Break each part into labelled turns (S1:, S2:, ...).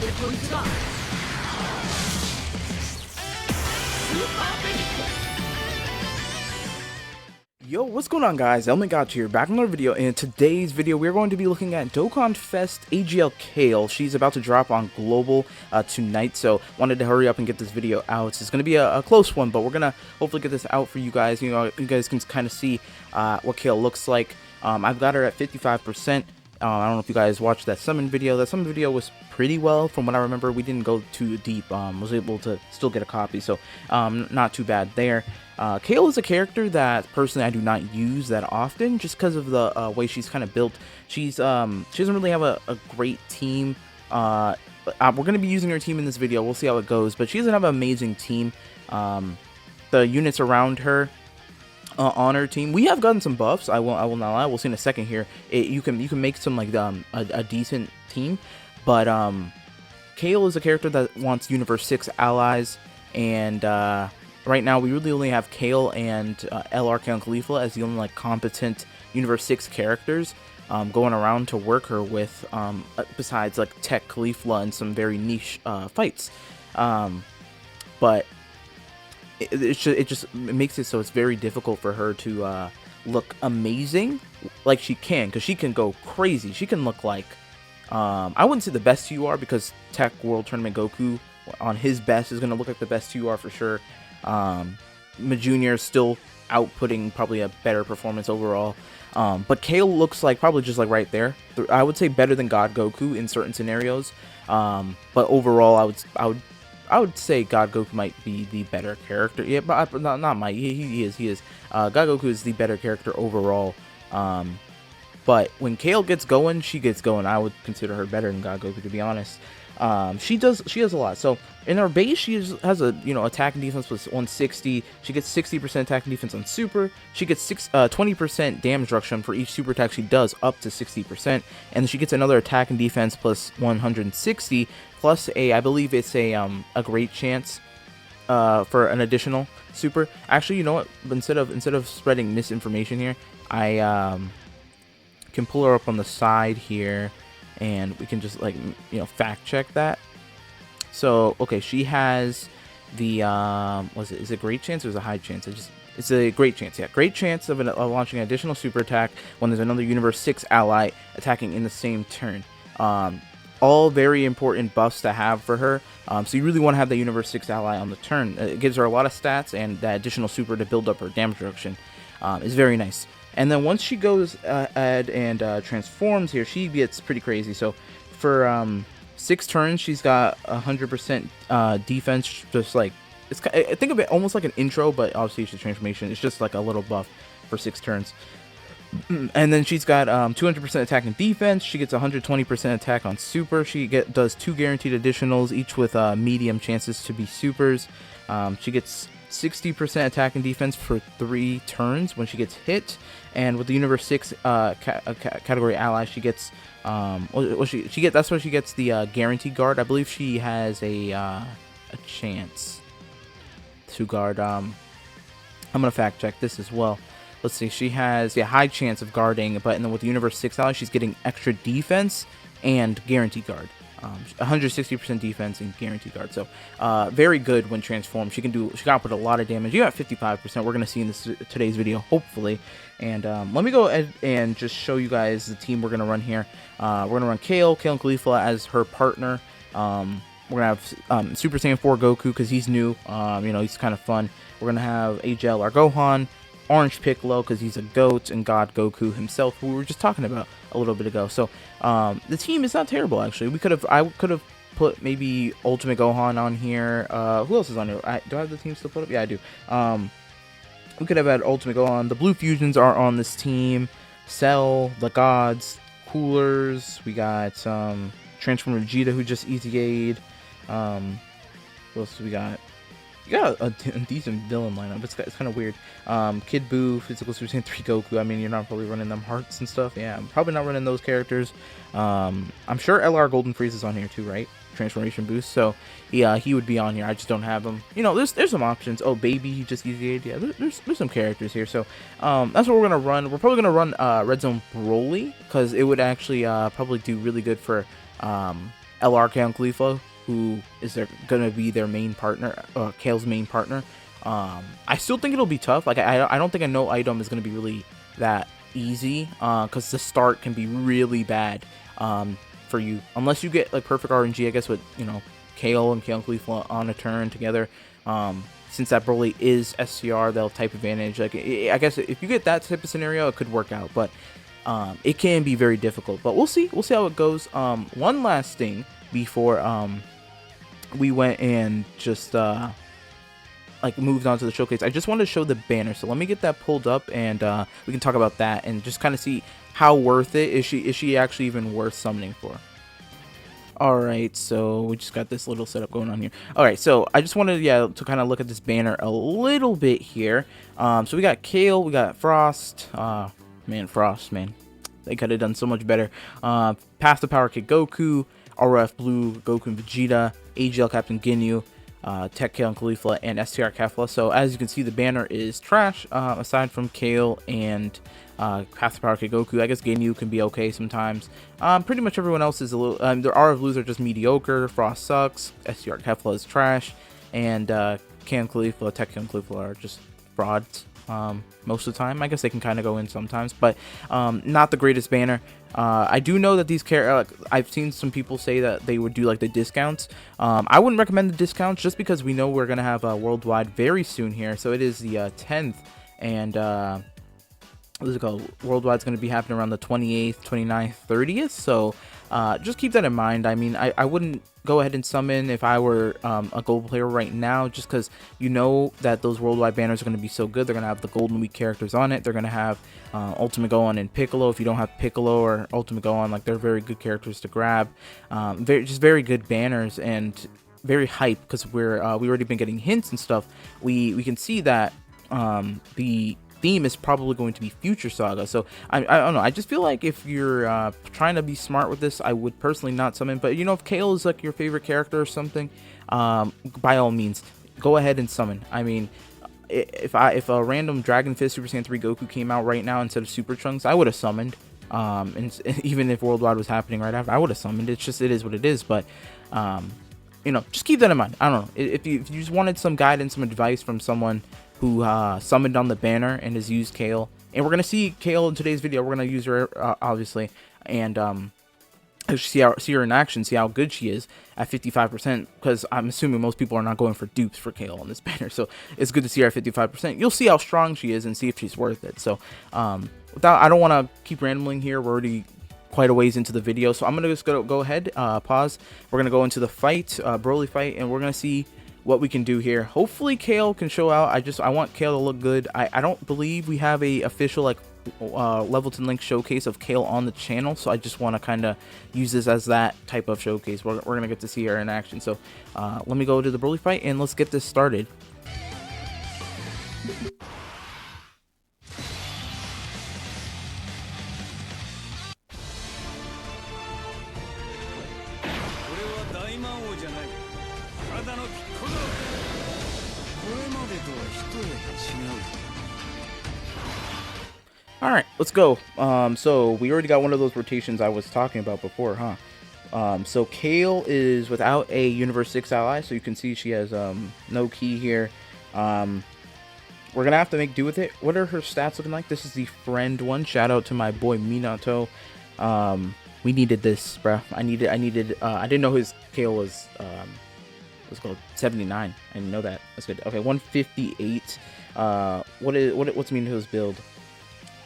S1: Yo, what's going on, guys? Got here, back in another video. In today's video, we're going to be looking at Dokkan Fest AGL KALE. She's about to drop on Global tonight, so wanted to hurry up and get this video out. It's going to be a close one, but we're going to hopefully get this out for you guys. You know, you guys can kind of see what KALE looks like. I've got her at 55%. I don't know if you guys watched that summon video. That summon video was pretty well from what I remember. We didn't go too deep. Was able to still get a copy, so not too bad there. KALE is a character that personally I do not use that often, just because of the way she's kind of built. She doesn't really have a great team. We're going to be using her team in this video. We'll see how it goes, but she doesn't have an amazing team. The units around her on her team, we have gotten some buffs. I will not lie. We'll see in a second here. You can make some like a decent team, but KALE is a character that wants Universe 6 allies, and right now we really only have KALE and LR Caligula as the only like competent Universe 6 characters going around to work her with, besides like Tech Caligula and some very niche fights, but it just makes it so it's very difficult for her to look amazing like she can, because she can go crazy. She can look like, I wouldn't say the best TUR, because Tech World Tournament Goku on his best is going to look like the best TUR for sure. Junior is still outputting probably a better performance overall, but KALE looks like probably just like right there. I would say better than God Goku in certain scenarios, but overall I would say God Goku might be the better character. Yeah, but not might. He is. God Goku is the better character overall. But when KALE gets going, she gets going. I would consider her better than God Goku, to be honest. She does a lot. So in her base, she has a attack and defense plus 160. She gets 60% attack and defense on super. She gets 20% damage reduction for each super attack she does, up to 60%, and she gets another attack and defense plus 160, plus I believe it's a great chance for an additional super. Actually, you know what? Instead of spreading misinformation here, I can pull her up on the side here, and we can just like fact check that. So okay, she has the is it a great chance or is it a high chance? It's a great chance. Yeah, great chance of launching an additional super attack when there's another Universe 6 ally attacking in the same turn. All very important buffs to have for her. So you really want to have the Universe 6 ally on the turn. It gives her a lot of stats, and that additional super to build up her damage reduction is very nice. And then once she goes ahead and transforms here, she gets pretty crazy. So for 6 turns, she's got 100% defense. Just like I think of it almost like an intro, but obviously it's a transformation. It's just like a little buff for 6 turns. And then she's got 200% attack and defense. She gets 120% attack on super. She does 2 guaranteed additionals, each with medium chances to be supers. She gets 60% attack and defense for 3 turns when she gets hit, and with the Universe 6 category ally, she gets that's where she gets the guaranteed guard. I believe she has a chance to guard. I'm gonna fact check this as well. Let's see, she has a high chance of guarding, but and then with the Universe 6 ally, she's getting extra defense and guaranteed guard. 160% defense and guaranteed guard. So very good when transformed. She can put a lot of damage. You got 55%. We're gonna see in today's video, hopefully. And let me go ahead and just show you guys the team we're gonna run here. We're gonna run KALE and Caligula as her partner. We're gonna have Super Saiyan 4 Goku, because he's new. He's kind of fun. We're gonna have AGL, our Gohan, Orange Piccolo, because he's a goat, and God Goku himself, who we were just talking about a little bit ago. So the team is not terrible, actually. I could have put maybe Ultimate Gohan on here. Who else is on here? Do I have the team still put up? Yeah, I do. We could have had Ultimate Gohan. The Blue Fusions are on this team. Cell, the Gods, Coolers. We got Transformer Vegeta, who just easy aid. What else do we got? You got a decent villain lineup. It's kind of weird. Kid Buu, Physical Super Saiyan 3 Goku. I mean, you're not probably running them hearts and stuff. Yeah, I'm probably not running those characters. I'm sure LR Golden Freeze is on here too, right? Transformation boost. So yeah, he would be on here. I just don't have him. There's some options. Oh, Baby, he just easy aid. Yeah, there's some characters here. So that's what we're gonna run. We're probably gonna run Red Zone Broly, because it would actually probably do really good for LR Kale Khalifa, who is going to be their main partner, Kale's main partner. I still think it'll be tough. Like, I don't think a no item is going to be really that easy, because the start can be really bad for you, unless you get like perfect RNG, I guess, with, you know, Kale and Kale Khalifa on a turn together. Since that Broly is SCR, they'll type advantage. Like, I guess if you get that type of scenario, it could work out, but it can be very difficult. But we'll see how it goes. One last thing before we went and just like moved on to the showcase, I just wanted to show the banner. So let me get that pulled up, and we can talk about that and just kind of see how worth it is she actually even worth summoning for. Alright, so we just got this little setup going on here. Alright, so I just wanted, to kind of look at this banner a little bit here. So we got Kale, we got Frost. Frost, man. They could have done so much better. Path to Power Kid Goku, RF Blue, Goku and Vegeta, AGL Captain Ginyu, Tech Kale and Khalifa, and STR Kefla. So as you can see, the banner is trash, aside from Kale and Path to Power Kid Goku. I guess Ginyu can be okay sometimes. Pretty much everyone else is a little, their RF Blues are just mediocre. Frost sucks, STR Kefla is trash, and Kale and Khalifa, Tech Kale and Khalifa are just frauds most of the time. I guess they can kind of go in sometimes, but not the greatest banner. I do know that these I've seen some people say that they would do like the discounts. I wouldn't recommend the discounts, just because we know we're gonna have worldwide very soon here. So it is the 10th, and what's it called? Worldwide's going to be happening around the 28th, 29th, 30th. So just keep that in mind. I mean, I wouldn't go ahead and summon if I were a gold player right now, just because you know that those worldwide banners are going to be so good. They're going to have the Golden Week characters on it. They're going to have Ultimate Gohan and Piccolo. If you don't have Piccolo or Ultimate Gohan, like, they're very good characters to grab. Just very good banners, and very hype, because we already been getting hints and stuff. We can see that the theme is probably going to be Future Saga. So I don't know, I just feel like if you're trying to be smart with this, I would personally not summon. But you know, if Kale is like your favorite character or something, by all means go ahead and summon. I mean, if a random Dragon Fist Super Saiyan 3 Goku came out right now instead of Super Trunks, I would have summoned. And even if Worldwide was happening right after, I would have summoned. It's just, it is what it is. But you know, just keep that in mind. I don't know, if you just wanted some guidance, some advice from someone who summoned on the banner and has used Kale, and we're gonna see Kale in today's video. We're gonna use her obviously, and see her in action, see how good she is at 55%, because I'm assuming most people are not going for dupes for Kale on this banner. So it's good to see her at 55%. You'll see how strong she is and see if she's worth it. So I don't want to keep rambling here. We're already quite a ways into the video, so I'm gonna just go ahead, pause. We're gonna go into the fight, Broly fight, and we're gonna see what we can do here. Hopefully Kale can show out. I want Kale to look good. I don't believe we have a official like Level 10 Link showcase of Kale on the channel, so I just want to kind of use this as that type of showcase. We're gonna get to see her in action. So let me go to the Broly fight and let's get this started. Alright, let's go. So we already got one of those rotations I was talking about before, huh? So Kale is without a Universe 6 ally, so you can see she has no key here. We're gonna have to make do with it. What are her stats looking like? This is the friend one. Shout out to my boy Minato. We needed this, bruh. I didn't know his Kale was what's called 79. I didn't know that. That's good. Okay, 158. What's the mean to his build?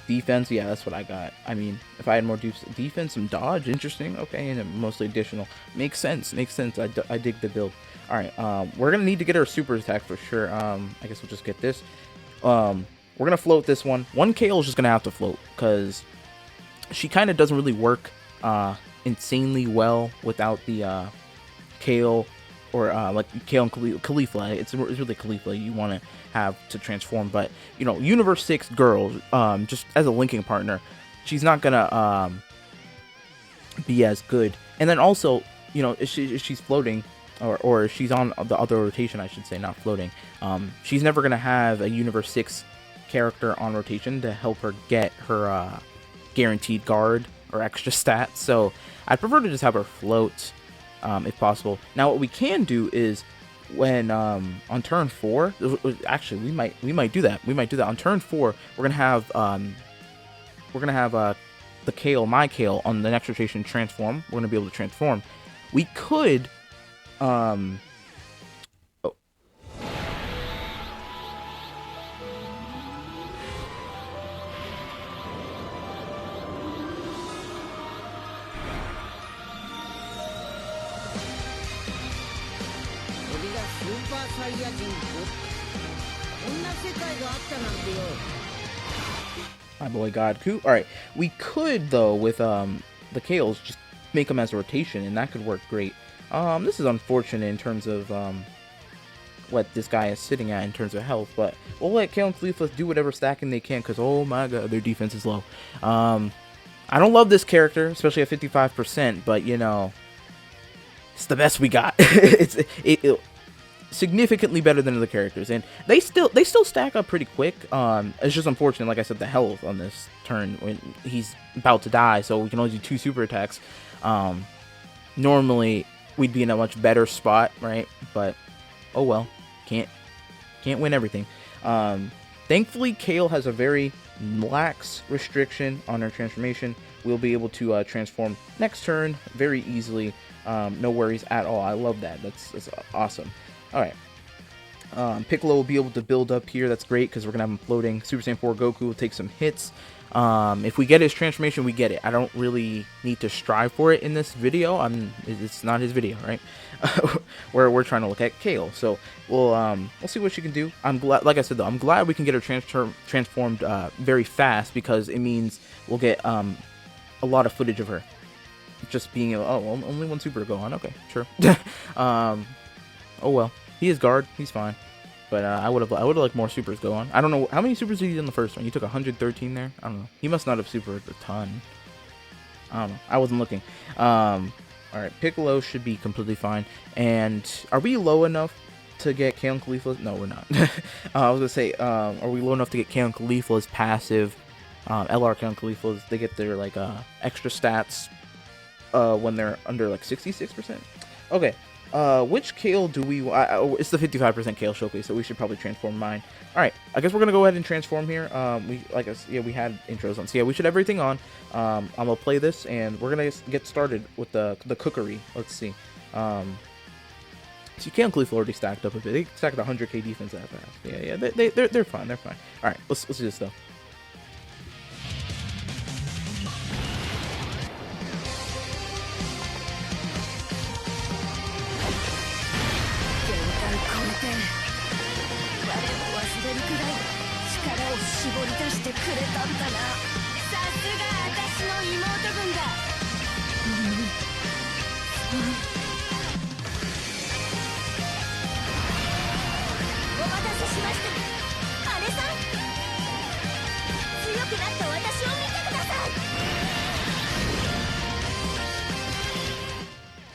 S1: Defense, yeah, that's what I got. I mean, if I had more defense, some dodge, interesting. Okay, and mostly additional. Makes sense. I dig the build. All right, we're gonna need to get her super attack for sure. I guess we'll just get this. We're gonna float this one. One Kale is just gonna have to float, because she kind of doesn't really work insanely well without the Kale, or like Kale and Khalifa. It's really Khalifa you want to have to transform. But you know, Universe 6 girl, just as a linking partner, she's not gonna be as good. And then also, you know, if she's floating, or if she's on the other rotation, I should say, not floating, she's never gonna have a Universe 6 character on rotation to help her get her guaranteed guard or extra stats. So I'd prefer to just have her float. if possible. Now, what we can do is when on turn 4, actually we might do that. We might do that on turn 4. We're gonna have the Kale, my Kale, on the next rotation transform. We're gonna be able to transform. We could oh. My boy Godku. Alright, we could, though, with the Kales, just make them as a rotation, and that could work great. This is unfortunate in terms of what this guy is sitting at in terms of health, but we'll let Kale and Khalifa do whatever stacking they can, because, oh my god, their defense is low. I don't love this character, especially at 55%, but, you know, it's the best we got. it's significantly better than other characters, and they still stack up pretty quick. It's just unfortunate, like I said, the health on this turn when he's about to die, so we can only do 2 super attacks. Normally we'd be in a much better spot, right? But oh well, can't win everything. Thankfully, Kale has a very lax restriction on her transformation. We'll be able to transform next turn very easily. No worries at all. I love that. That's awesome. Alright, Piccolo will be able to build up here. That's great because we're going to have him floating. Super Saiyan 4 Goku will take some hits. If we get his transformation, we get it. I don't really need to strive for it in this video. It's not his video, right? We're trying to look at Kale. So we'll see what she can do. I'm glad, like I said though, I'm glad we can get her transformed very fast, because it means we'll get a lot of footage of her. Just being able, oh, well, only 1 super to go on. Okay, sure. Oh well, he is guard. He's fine. But I would have liked more supers go on. I don't know how many supers did he do in the first one. He took 113 there. I don't know. He must not have supered a ton. I don't know. I wasn't looking. All right, Piccolo should be completely fine. And are we low enough to get Kale and Khalifa? No, we're not. I was gonna say, are we low enough to get Kale and Khalifa's passive? LR Kale and Khalifa's, they get their like extra stats when they're under like 66%. Okay. Which Kale do we... it's the 55% Kale showcase, so we should probably transform mine. Alright, I guess we're gonna go ahead and transform here. We had intros on, so yeah, we should have everything on. I'm gonna play this, and we're gonna get started with the cookery. Let's see. See, Kale and Khalifa already stacked up a bit. They stacked 100k defense that fast. Yeah, they're fine, they're fine. Alright, let's do this, though.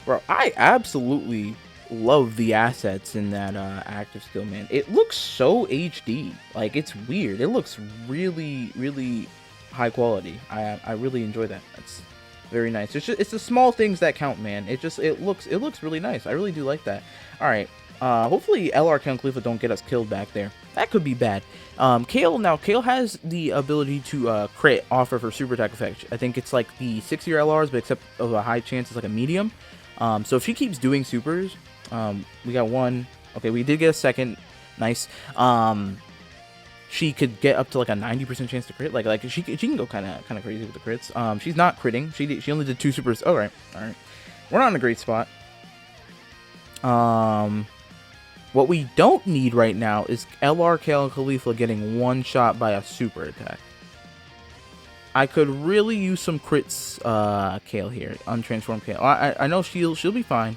S1: Bro, I absolutely love the assets in that active skill, man. It looks so HD. Like, it's weird. It looks really, really high quality. I really enjoy that. That's very nice. It's the small things that count, man. It looks really nice. I really do like that. All right. Hopefully LR Kale and Khalifa don't get us killed back there. That could be bad. Kale has the ability to crit off of her super attack effect. I think it's like the 6-year LRs, but except of a high chance it's like a medium. So if she keeps doing supers, we got 1. Okay, we did get a 2nd. Nice. She could get up to like a 90% chance to crit. Like she can go kind of crazy with the crits. She's not critting. She only did 2 supers. All right. We're not in a great spot. What we don't need right now is LR Kale and Khalifa getting 1 shot by a super attack. I could really use some crits, Kale here. Untransformed Kale. I know she'll be fine.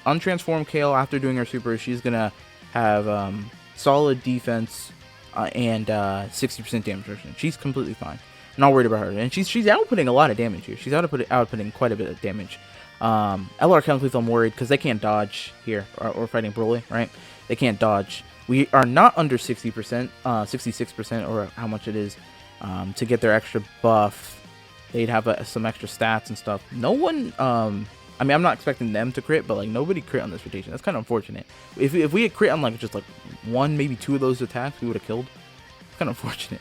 S1: Untransformed Kale, after doing her super, she's gonna have solid defense and 60% damage reduction. She's completely fine. Not worried about her. And she's outputting a lot of damage here. She's outputting quite a bit of damage. LR Kale and Khalifa, I'm worried because they can't dodge here. Or fighting Broly, right? They can't dodge. We are not under 60%, 66%, or how much it is. To get their extra buff, they'd have some extra stats and stuff. No one I mean, I'm not expecting them to crit, but like nobody crit on this rotation. That's kind of unfortunate. If we had crit on like just like one, maybe two of those attacks, we would have killed. It's kind of unfortunate.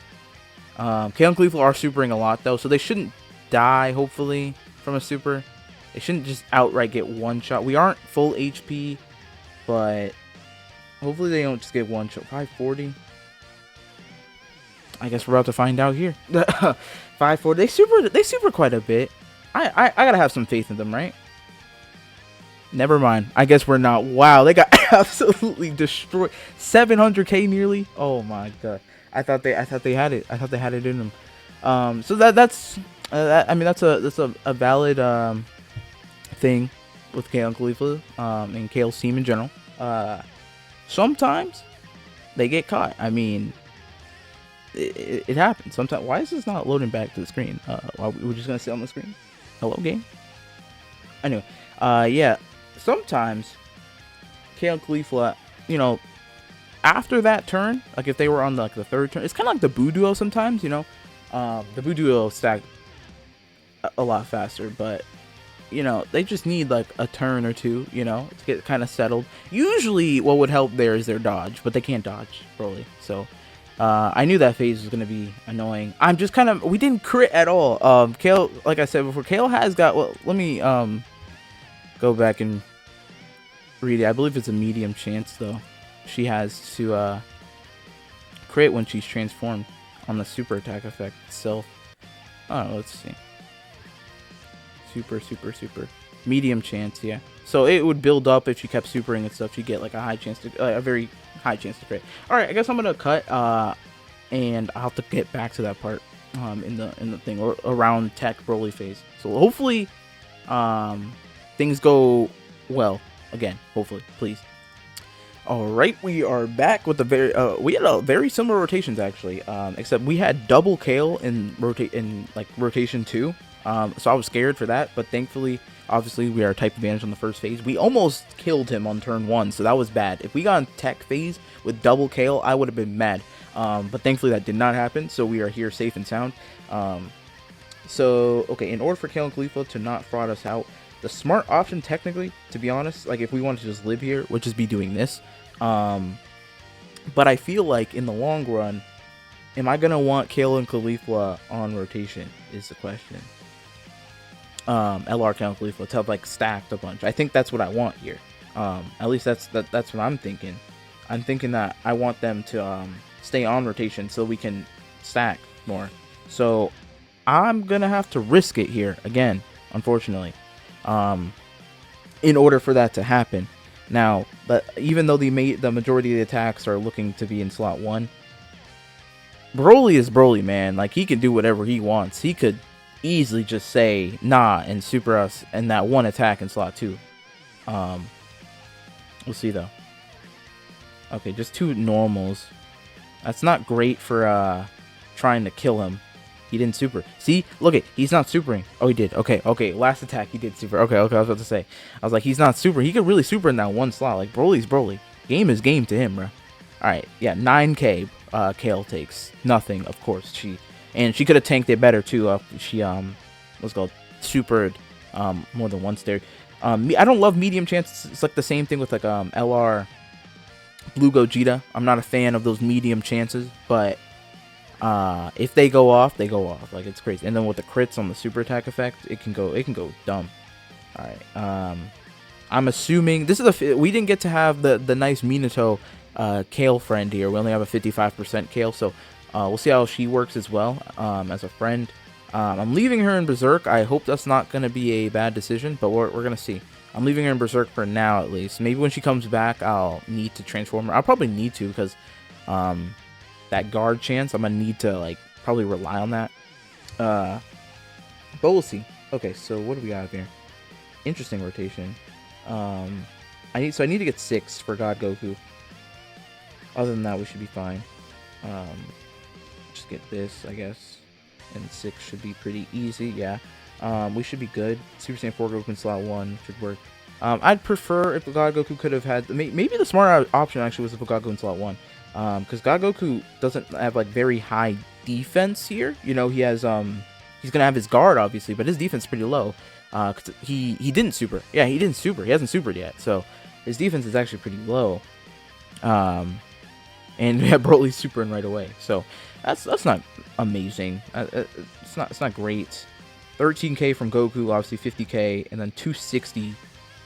S1: KALE and Caulifla are supering a lot though, so they shouldn't die. Hopefully from a super, they shouldn't just outright get one shot. We aren't full HP, but hopefully they don't just get one shot. 540. I guess we're about to find out here. 540. They super quite a bit. I gotta have some faith in them, right? Never mind. I guess we're not. Wow, they got absolutely destroyed. 700k nearly. Oh my god. I thought they had it. I thought they had it in them. So that's I mean that's a valid thing with KALE and Caulifla and Kale's team in general. Sometimes they get caught. I mean, it happens sometimes. Why is this not loading back to the screen? We're just gonna sit on the screen. Hello, game. Anyway, yeah. Sometimes KALE and Caulifla, you know, after that turn, like if they were on like the third turn, it's kind of like the Boo Duo sometimes, you know. The Boo Duo stack a lot faster, but you know, they just need like a turn or two, you know, to get kind of settled. Usually what would help there is their dodge, but they can't dodge Broly. So I knew that phase was going to be annoying. I'm just kind of, we didn't crit at all. KALE, like I said before, KALE has got, well, let me go back and read it. I believe it's a medium chance though. She has to crit when she's transformed on the super attack effect itself. Oh, let's see. Super. Medium chance, yeah. So it would build up if she kept supering and stuff. She'd get like a high chance to, a very high chance to crit. All right, I guess I'm gonna cut, and I'll have to get back to that part in the thing or around Tech Broly phase. So hopefully, things go well again. Hopefully, please. All right, we are back with the we had a very similar rotations actually, except we had double KALE in rotation 2. So I was scared for that, but thankfully, obviously, we are type advantage on the first phase. We almost killed him on turn 1, so that was bad. If we got on Tech phase with double KALE, I would have been mad. But thankfully, that did not happen, so we are here safe and sound. So, okay, in order for KALE and Caulifla to not fraud us out, the smart option, technically, to be honest, like if we wanted to just live here, would just be doing this. But I feel like in the long run, am I going to want KALE and Caulifla on rotation is the question. LR KALE and Caulifla to have like stacked a bunch. I think that's what I want here. At least that's what I'm thinking. I'm thinking that I want them to stay on rotation so we can stack more. So I'm gonna have to risk it here again, unfortunately, in order for that to happen. Now, but even though the majority of the attacks are looking to be in slot 1, Broly is Broly, man. Like, he can do whatever he wants. He could easily just say nah and super us and that one attack in slot 2. We'll see though. Okay, just 2 normals. That's not great for trying to kill him. He didn't super. See, look it, he's not supering. Oh, he did. Okay, last attack he did super. Okay, I was about to say, I was like, he's not super. He could really super in that one slot. Like, Broly's Broly. Game is game to him, bro. All right, yeah, 9k KALE takes. Nothing, of course. She could have tanked it better too. She what's called supered more than once there. I don't love medium chance. It's like the same thing with like LR Blue Gogeta. I'm not a fan of those medium chances, but if they go off, they go off. Like, it's crazy. And then with the crits on the super attack effect, it can go dumb. All right. I'm assuming this is we didn't get to have the nice Minato KALE friend here. We only have a 55% KALE, so we'll see how she works as well as a friend. I'm leaving her in Berserk. I hope that's not going to be a bad decision, but we're going to see. I'm leaving her in Berserk for now, at least. Maybe when she comes back, I'll need to transform her. I'll probably need to, because that guard chance, I'm going to need to, like, probably rely on that. But we'll see. Okay, so what do we got here? Interesting rotation. I need to get 6 for God Goku. Other than that, we should be fine. Just get this, I guess. And 6 should be pretty easy, yeah. We should be good. Super Saiyan 4 Goku in slot 1 should work. I'd prefer if God Goku could have had... Maybe the smart option actually was if God Goku in slot 1. Because God Goku doesn't have, like, very high defense here. You know, he has... he's going to have his guard, obviously, but his defense is pretty low. 'Cause he didn't super. Yeah, he didn't super. He hasn't supered yet, so his defense is actually pretty low. And we have Broly supering right away, so that's not amazing. It's not great. 13k from Goku, obviously 50k, and then 260.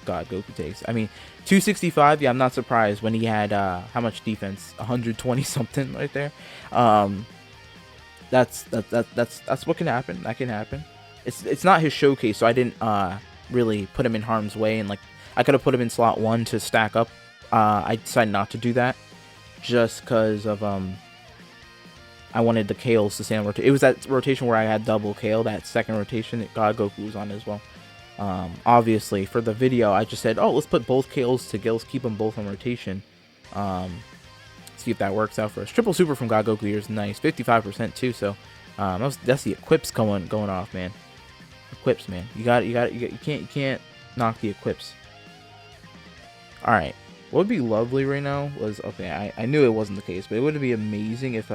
S1: God, Goku takes. I mean, 265. Yeah, I'm not surprised when he had how much defense? 120 something right there. That's what can happen. That can happen. It's not his showcase, so I didn't really put him in harm's way, and like I could have put him in slot 1 to stack up. I decided not to do that just because of I wanted the Kales to stay on rotation. It was that rotation where I had double Kale. That second rotation, God Goku was on as well. Obviously, for the video, I just said, oh, let's put both Kales to Gills, keep them both on rotation. See if that works out for us. Triple super from God Goku here is nice, 55% too. So that's the equips going off, man. Equips, man. You can't knock the equips. All right. What would be lovely right now was, okay, I knew it wasn't the case, but it would be amazing if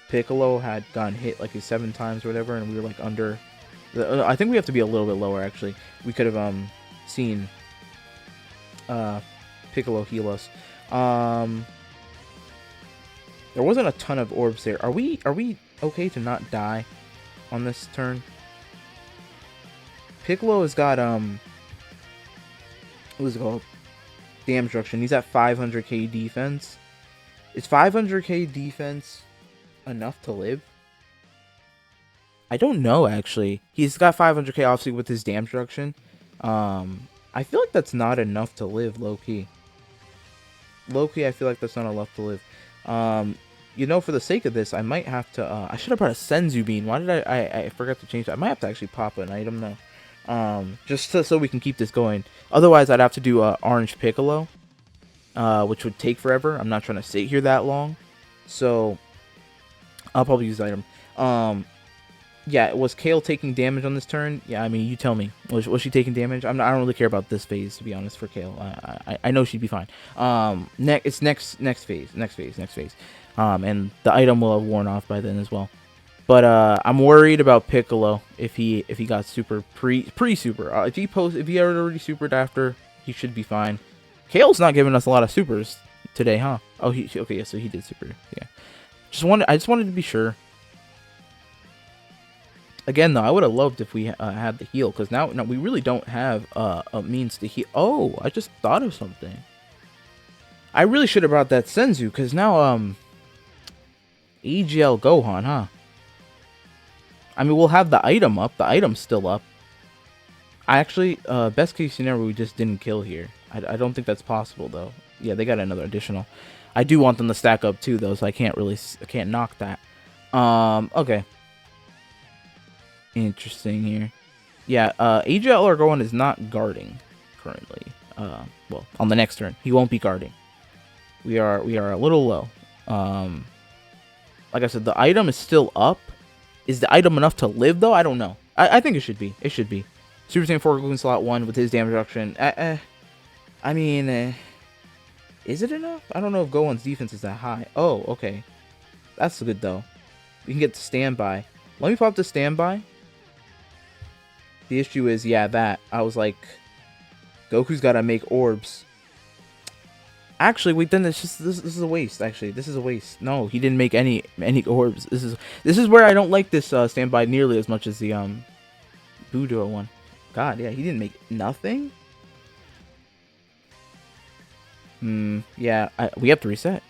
S1: Piccolo had gotten hit like 7 times or whatever, and we were like under. I think we have to be a little bit lower actually. We could have seen Piccolo heal us. There wasn't a ton of orbs there. Are we okay to not die on this turn? Piccolo has got what's it called? Damage reduction. He's at 500k defense. Is 500k defense enough to live? I don't know, actually. He's got 500k obviously with his damage reduction. I feel like that's not enough to live, low-key. Low-key, I feel like that's not enough to live. You know, for the sake of this, I might have to, I should have brought a Senzu Bean. Why did I forgot to change that? I might have to actually pop an item, though. Just so we can keep this going. Otherwise, I'd have to do Orange Piccolo, which would take forever. I'm not trying to sit here that long, so I'll probably use the item. Yeah, was Kale taking damage on this turn? Yeah, I mean, you tell me. Was she taking damage? I don't really care about this phase, to be honest, for Kale. I know she'd be fine. It's next phase. And the item will have worn off by then as well. But I'm worried about Piccolo if he got super pre-super. If he already supered after, he should be fine. Kale's not giving us a lot of supers today, huh? Oh, okay, yeah, so he did super. Yeah. I just wanted to be sure. Again, though, I would have loved if we had the heal, because now we really don't have a means to heal. Oh, I just thought of something. I really should have brought that Senzu, because now AGL Gohan, huh? I mean, we'll have the item up. The item's still up. I actually, best case scenario, we just didn't kill here. I don't think that's possible, though. Yeah, they got another additional. I do want them to stack up, too, though, so I can't knock that. Okay. Interesting here. Yeah, AGL or Gohan is not guarding currently. Well, on the next turn, he won't be guarding. We are a little low. Like I said, the item is still up. Is the item enough to live, though? I don't know. I think it should be. It should be. Super Saiyan 4 Goku in slot 1 with his damage reduction. I mean, is it enough? I don't know if Gohan's defense is that high. Oh, okay. That's good, though. We can get to standby. Let me pop to standby. The issue is, yeah, that. I was like, Goku's got to make orbs. Actually, wait, then this is a waste. Actually, this is a waste. No, he didn't make any orbs. This is where I don't like this standby nearly as much as the Budo one. God, yeah, he didn't make nothing. Yeah, we have to reset.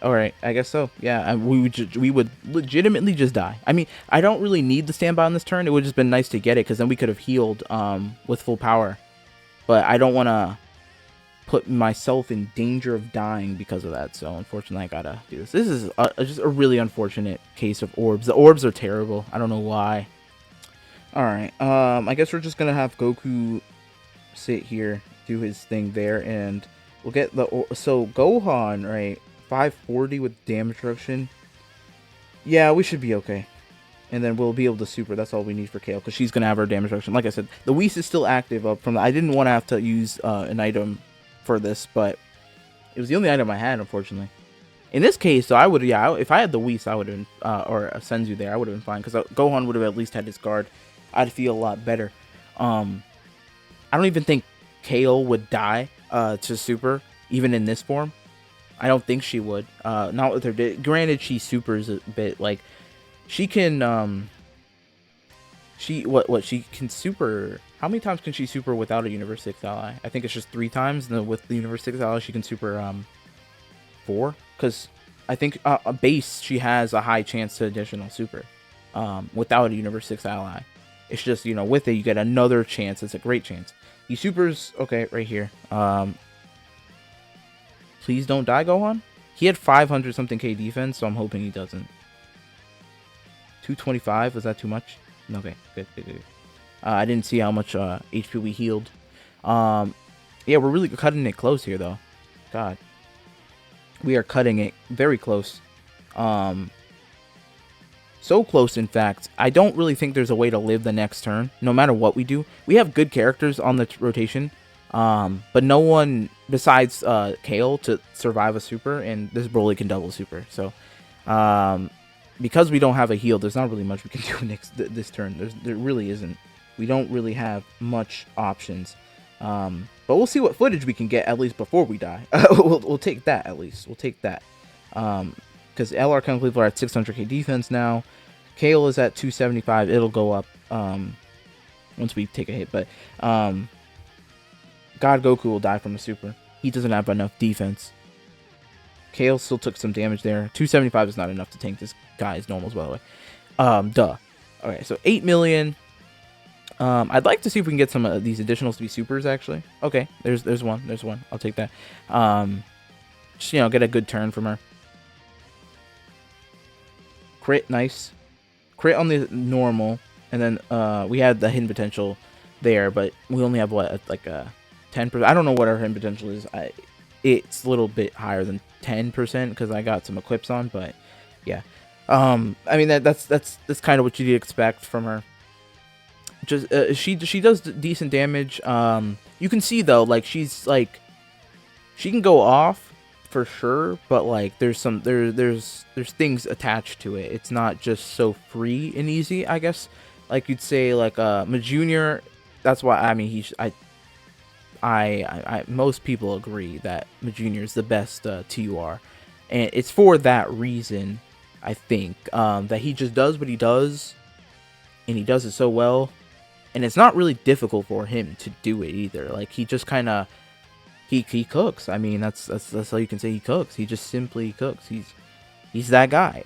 S1: All right, I guess so. Yeah, we would legitimately just die. I mean, I don't really need the standby on this turn. It would just been nice to get it, because then we could have healed with full power. But I don't want to put myself in danger of dying because of that. So unfortunately, I gotta do this. This is just a really unfortunate case of orbs. The orbs are terrible. I don't know why. All right. I guess we're just gonna have Goku sit here, do his thing there, and we'll get the so Gohan, right? 540 with damage reduction. Yeah, we should be okay. And then we'll be able to super. That's all we need for Kale, because she's gonna have her damage reduction. Like I said, the Whis is still active up from. I didn't want to have to use an item for this, but it was the only item I had, unfortunately. In this case, so I would, yeah, if I had the Whis, I would have, or a Senzu there, I would have been fine, because Gohan would have at least had his guard. I'd feel a lot better. I don't even think KALE would die to super, even in this form. I don't think she would. Not with her. Granted, she supers a bit. Like, she can, she can super. How many times can she super without a Universe 6 ally? I think it's just 3 times. And then with the Universe 6 ally, she can super 4. Because I think a base, she has a high chance to additional super without a Universe 6 ally. It's just, you know, with it, you get another chance. It's a great chance. He supers, okay, right here. Please don't die, Gohan. He had 500 something K defense, so I'm hoping he doesn't. 225, was that too much? Okay, good. I didn't see how much HP we healed. Yeah, we're really cutting it close here, though. God. We are cutting it very close. So close, in fact. I don't really think there's a way to live the next turn, no matter what we do. We have good characters on the rotation, but no one besides KALE to survive a super, and this Broly can double super. So, because we don't have a heal, there's not really much we can do this turn. There really isn't. We don't really have much options. But we'll see what footage we can get at least before we die. We'll take that at least. We'll take that. Because LR Chemical people are at 600k defense now. KALE is at 275. It'll go up once we take a hit. But God Goku will die from a super. He doesn't have enough defense. KALE still took some damage there. 275 is not enough to tank this guy's normals, by the way. Duh. Okay, so 8 million. I'd like to see if we can get some of these additionals to be supers, actually. Okay, there's one. There's one. I'll take that. Just, you know, get a good turn from her. Crit, nice. Crit on the normal. And then we had the hidden potential there, but we only have, what, like a 10%? I don't know what our hidden potential is. It's a little bit higher than 10% because I got some equips on, but yeah. I mean, that's kind of what you'd expect from her. Just she does decent damage. You can see though, like she's like, she can go off for sure, but like there's things attached to it. It's not just so free and easy, I guess. Like you'd say, like Junior. That's why, I mean, most people agree that Junior is the best TUR, and it's for that reason. I think that he just does what he does, and he does it so well. And it's not really difficult for him to do it either. Like, he just kind of, he cooks. I mean, that's how you can say he cooks. He just simply cooks. He's that guy.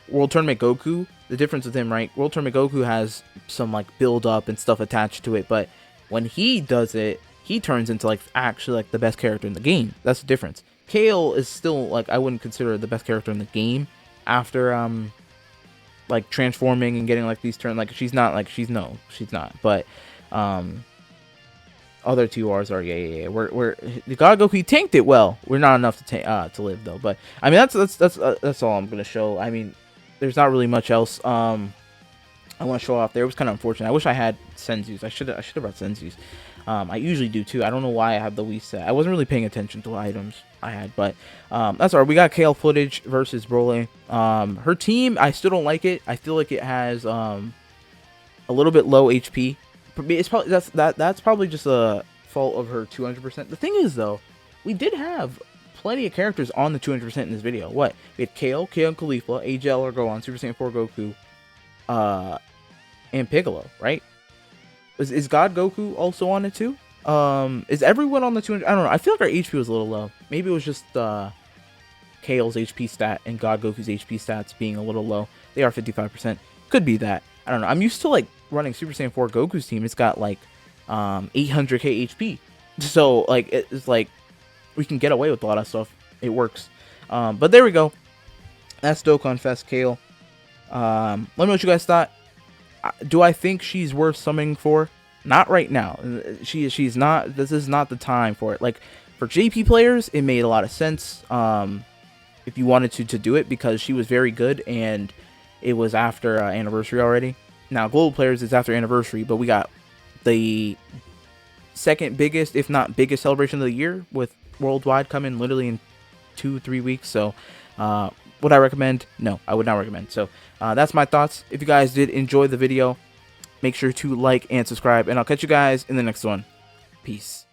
S1: World Tournament Goku, the difference with him, right? World Tournament Goku has some, like, build up and stuff attached to it. But when he does it, he turns into, like, actually, like, the best character in the game. That's the difference. KALE is still, like, I wouldn't consider the best character in the game after, like transforming and getting like these turns. Like she's not. But other two R's are yeah. We're the God Goku, he tanked it well. We're not enough to live though. But I mean that's all I'm gonna show. I mean there's not really much else I want to show off there. It was kind of unfortunate. I wish I had Senzu's. I should have brought Senzu's. I usually do too. I don't know why I have the Wii set. I wasn't really paying attention to what items I had, but that's all right. We got KALE footage versus Broly. Her team, I still don't like it. I feel like it has a little bit low HP. It's probably that's probably just a fault of her 200%. The thing is though, we did have plenty of characters on the 200% in this video. What? We had KALE and Khalifa, AGL or Gohan, Super Saiyan 4 Goku, and Piccolo, right? Is God Goku also on it too? Is everyone on the 200? I don't know. I feel like our HP was a little low. Maybe it was just KALE's HP stat and God Goku's HP stats being a little low. They are 55%. Could be that. I don't know. I'm used to like running Super Saiyan 4 Goku's team. It's got like 800k HP. So like it's like we can get away with a lot of stuff. It works. But there we go. That's Dokkan Fest KALE. Let me know what you guys thought. Do I think she's worth summoning for? Not right now. She's not. This is not the time for it. Like for JP players, it made a lot of sense. If you wanted to do it because she was very good and it was after anniversary already. Now global players is after anniversary, but we got the second biggest, if not biggest, celebration of the year with worldwide coming literally in 2-3 weeks. So would I recommend? No, I would not recommend. So that's my thoughts. If you guys did enjoy the video, make sure to like and subscribe, and I'll catch you guys in the next one. Peace.